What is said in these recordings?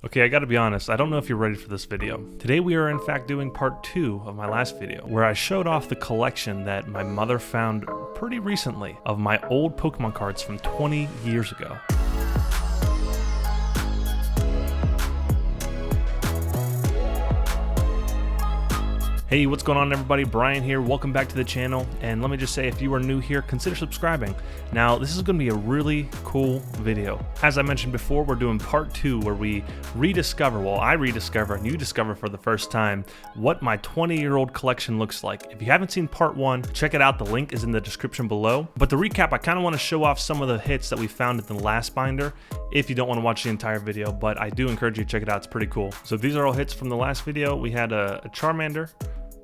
Okay, I gotta be honest, I don't know if you're ready for this video. Today we are in fact doing part 2 of my last video, where I showed off the collection that my mother found pretty recently of my old Pokemon cards from 20 years ago. Hey, what's going on everybody? Brian here. Welcome back to the channel. And let me just say, if you are new here, consider subscribing. Now, this is going to be a really cool video. As I mentioned before, we're doing part 2 where we rediscover, well, I rediscover and you discover for the first time what my 20-year-old collection looks like. If you haven't seen part 1, check it out. The link is in the description below. But to recap, I kind of want to show off some of the hits that we found in the last binder if you don't want to watch the entire video, but I do encourage you to check it out. It's pretty cool. So these are all hits from the last video. We had a Charmander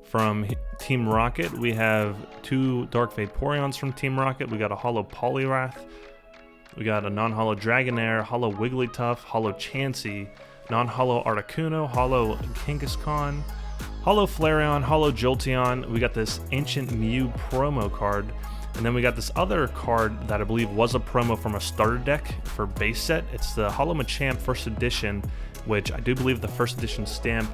from Team Rocket. We have 2 Dark Vaporeons from Team Rocket. We got a Holo Poliwrath. We got a non-holo Dragonair, Holo Wigglytuff, Holo Chansey, non-holo Articuno, Holo Kangaskhan, Holo Flareon, Holo Jolteon. We got this Ancient Mew promo card. And then we got this other card that I believe was a promo from a starter deck for base set. It's the Holo Machamp first edition, which I do believe the first edition stamp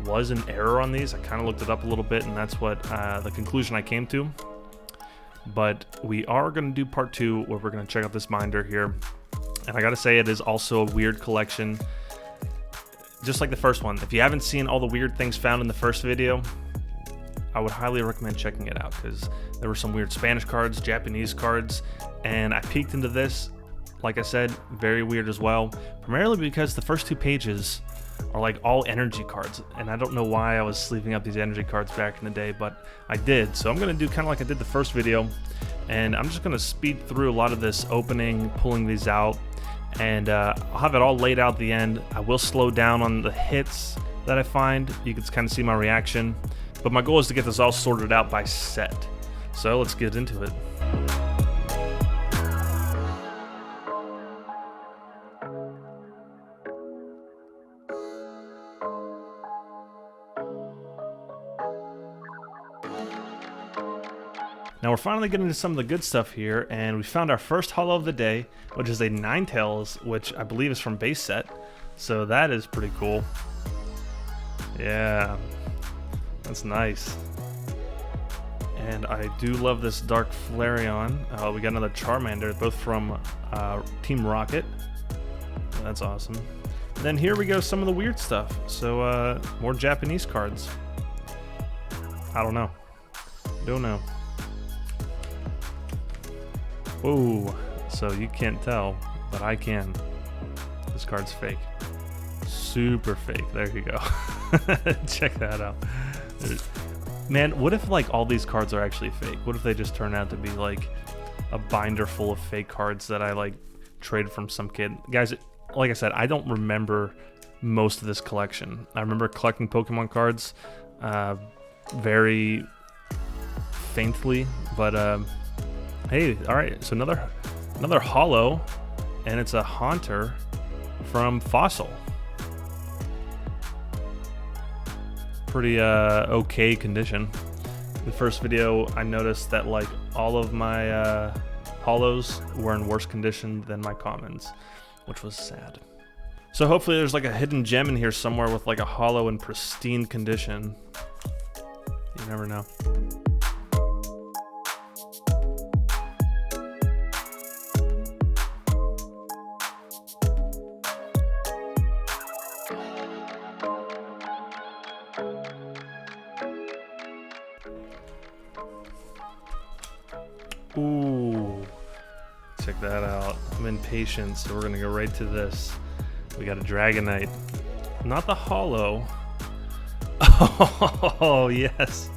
was an error on these. I kind of looked it up a little bit, and that's what the conclusion I came to. But we are going to do part 2 where we're going to check out this binder here. And I gotta say, it is also a weird collection, just like the first one. If you haven't seen all the weird things found in the first video, I would highly recommend checking it out, because there were some weird Spanish cards, Japanese cards, and I peeked into this. Like I said, very weird as well, primarily because the first 2 pages are like all energy cards, and I don't know why I was sleeving up these energy cards back in the day, but I did. So I'm going to do kind of like I did the first video, and I'm just going to speed through a lot of this opening, pulling these out, and I'll have it all laid out at the end. I will slow down on the hits that I find. You can kind of see my reaction, but my goal is to get this all sorted out by set. So let's get into it. Now we're finally getting into some of the good stuff here, and we found our first holo of the day, which is a Ninetales, which I believe is from base set. So that is pretty cool. Yeah, that's nice. And I do love this Dark Flareon. We got another Charmander, both from Team Rocket. That's awesome. And then here we go, some of the weird stuff. So more Japanese cards. I don't know. Don't know. Whoa, so you can't tell, but I can. This card's fake. Super fake. There you go. Check that out. Man, what if like all these cards are actually fake? What if they just turn out to be like a binder full of fake cards that I like traded from some kid? Guys, like I said, I don't remember most of this collection. I remember collecting Pokemon cards very faintly, but hey, all right, so another holo, and it's a Haunter from Fossil. Pretty okay condition. In the first video, I noticed that like all of my holos were in worse condition than my commons, which was sad. So hopefully there's like a hidden gem in here somewhere with like a holo in pristine condition. You never know. Ooh, check that out. I'm impatient, so we're gonna go right to this. We got a Dragonite, not the holo. Oh yes,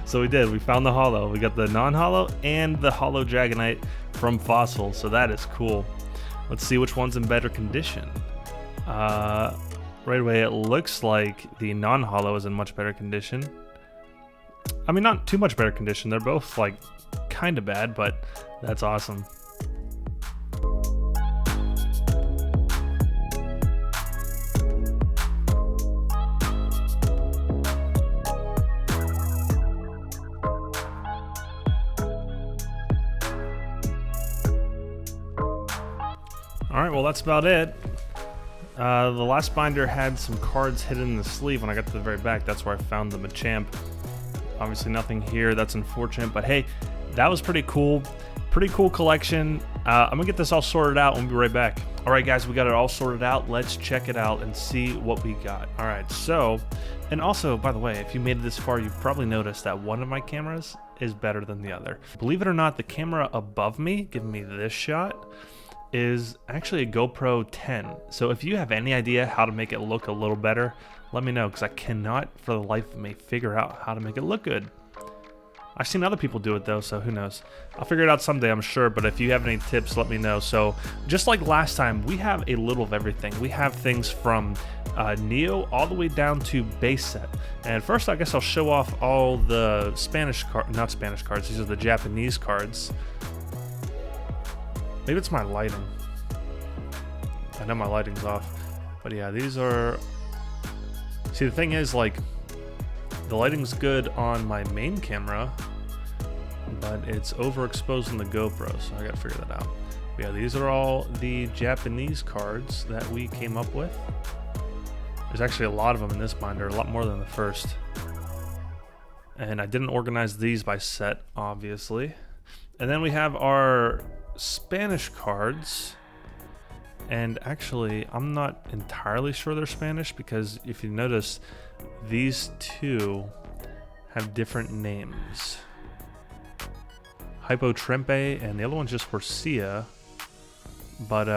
so we did. We found the holo. We got the non-holo and the holo Dragonite from Fossil, so that is cool. Let's see which one's in better condition. Right away, it looks like the non-holo is in much better condition. I mean, not too much better condition. They're both like kind of bad, but that's awesome. All right, well, that's about it. The last binder had some cards hidden in the sleeve when I got to the very back. That's where I found the Machamp. Obviously nothing here. That's unfortunate, but hey, that was pretty cool. Pretty cool collection. I'm gonna get this all sorted out and we'll be right back. All right, guys, we got it all sorted out. Let's check it out and see what we got. All right, so, and also, by the way, if you made it this far, you've probably noticed that one of my cameras is better than the other. Believe it or not, the camera above me, giving me this shot, is actually a GoPro 10. So if you have any idea how to make it look a little better, let me know, because I cannot for the life of me figure out how to make it look good. I've seen other people do it though, so who knows. I'll figure it out someday, I'm sure, but if you have any tips, let me know. So just like last time, we have a little of everything. We have things from Neo all the way down to base set. And first, I guess I'll show off all the not Spanish cards, these are the Japanese cards. Maybe it's my lighting. I know my lighting's off. But yeah, these are... See, the thing is, like, the lighting's good on my main camera, but it's overexposed on the GoPro, so I gotta figure that out. But yeah, these are all the Japanese cards that we came up with. There's actually a lot of them in this binder, a lot more than the first. And I didn't organize these by set, obviously. And then we have our Spanish cards. And actually, I'm not entirely sure they're Spanish, because if you notice, these two have different names. Hypotrempe, and the other one's just Horsia. But,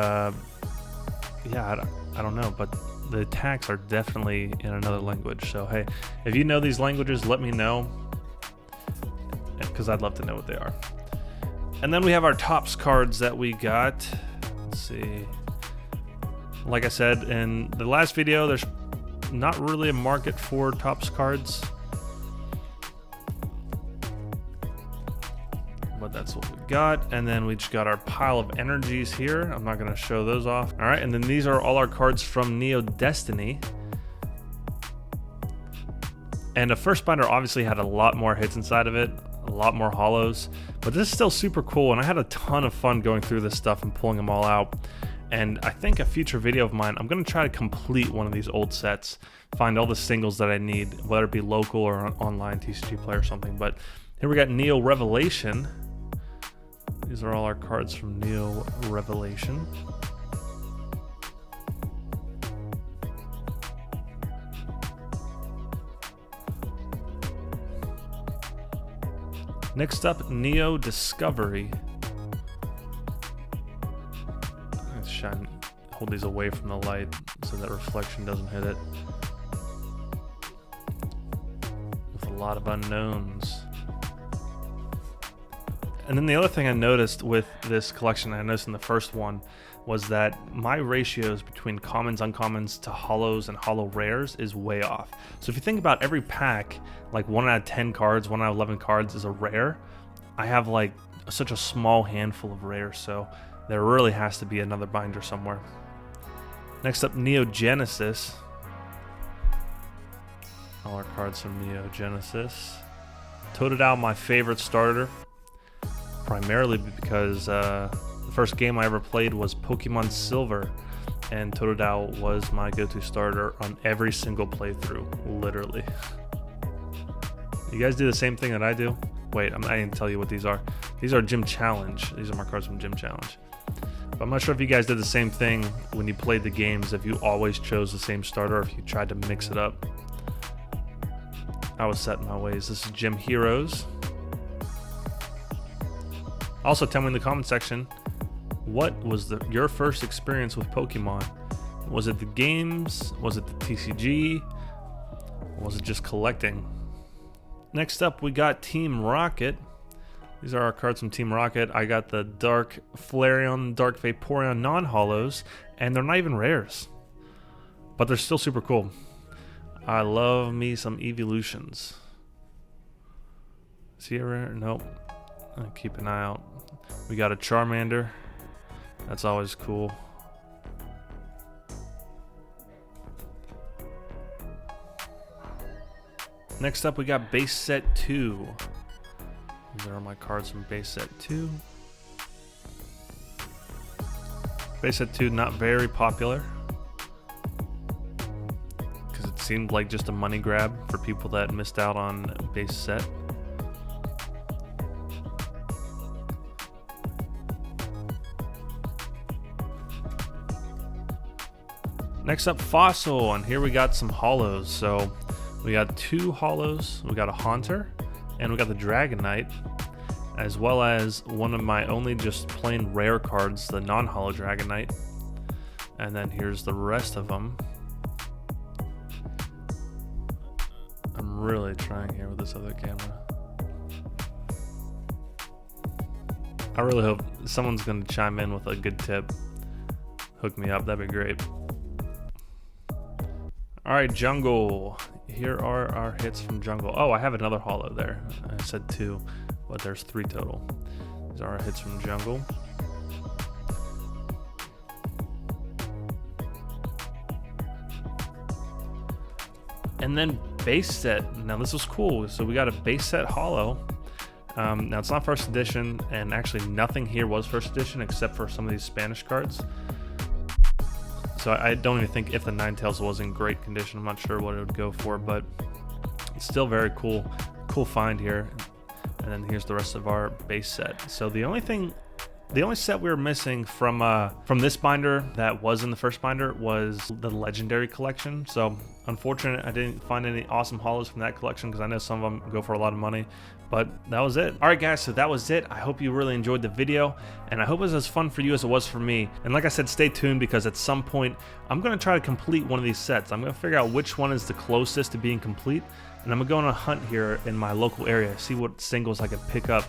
yeah, I don't know, but the attacks are definitely in another language. So, hey, if you know these languages, let me know, because I'd love to know what they are. And then we have our Topps cards that we got. Let's see. Like I said in the last video, there's not really a market for Topps cards, but that's what we got. And then we just got our pile of energies here. I'm not going to show those off. All right, and then these are all our cards from Neo Destiny. And the first binder obviously had a lot more hits inside of it, a lot more hollows, but this is still super cool, and I had a ton of fun going through this stuff and pulling them all out. And I think a future video of mine, I'm going to try to complete one of these old sets, find all the singles that I need, whether it be local or online TCG Play or something. But here we got Neo Revelation. These are all our cards from Neo Revelation. Next up, Neo Discovery. Hold these away from the light so that reflection doesn't hit it. With a lot of unknowns. And then the other thing I noticed with this collection, I noticed in the first one, was that my ratios between commons, uncommons to hollows and hollow rares is way off. So if you think about every pack, like 1 out of 10 cards, 1 out of 11 cards is a rare. I have like such a small handful of rares, so there really has to be another binder somewhere. Next up, Neo Genesis. All our cards from Neo Genesis. Totodile, my favorite starter, primarily because the first game I ever played was Pokemon Silver, and Totodile was my go-to starter on every single playthrough, literally. You guys do the same thing that I do? Wait, I didn't tell you what these are. These are Gym Challenge. These are my cards from Gym Challenge. But I'm not sure if you guys did the same thing when you played the games, if you always chose the same starter, or if you tried to mix it up. I was set in my ways. This is Gym Heroes. Also, tell me in the comment section, what was your first experience with Pokemon? Was it the games? Was it the TCG? Or was it just collecting? Next up, we got Team Rocket. These are our cards from Team Rocket. I got the Dark Flareon, Dark Vaporeon non-hollows, and they're not even rares, but they're still super cool. I love me some evolutions. Is he a rare? Nope. I'll keep an eye out. We got a Charmander. That's always cool. Next up, we got Base Set 2. These are my cards from Base Set 2. Base Set 2, not very popular. seemed like just a money grab for people that missed out on base set. Next up, Fossil, and here we got some holos. So we got 2 holos, we got a Haunter, and we got the Dragon Knight, as well as one of my only just plain rare cards, the non-holo Dragon Knight. And then here's the rest of them. I'm really trying here with this other camera. I really hope someone's gonna chime in with a good tip. Hook me up, that'd be great. All right, Jungle. Here are our hits from Jungle. Oh, I have another holo there. I said 2, but there's 3 total. These are our hits from Jungle. And then base set. Now this was cool. So we got a base set holo. Now it's not first edition, and actually nothing here was first edition except for some of these Spanish cards. So I don't even think If the Ninetales was in great condition. I'm not sure what it would go for, but it's still very cool find here. And then here's the rest of our base set. So the only set we were missing from this binder that was in the first binder was the Legendary collection. So unfortunate I didn't find any awesome holos from that collection, because I know some of them go for a lot of money. But that was it. All right, guys, so that was it. I hope you really enjoyed the video, and I hope it was as fun for you as it was for me. And like I said, stay tuned, because at some point, I'm gonna try to complete one of these sets. I'm gonna figure out which one is the closest to being complete, and I'm gonna go on a hunt here in my local area, see what singles I can pick up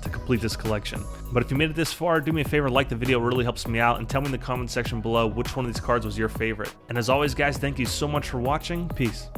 to complete this collection. But if you made it this far, do me a favor, like the video, it really helps me out, and tell me in the comment section below which one of these cards was your favorite. And as always, guys, thank you so much for watching. Peace.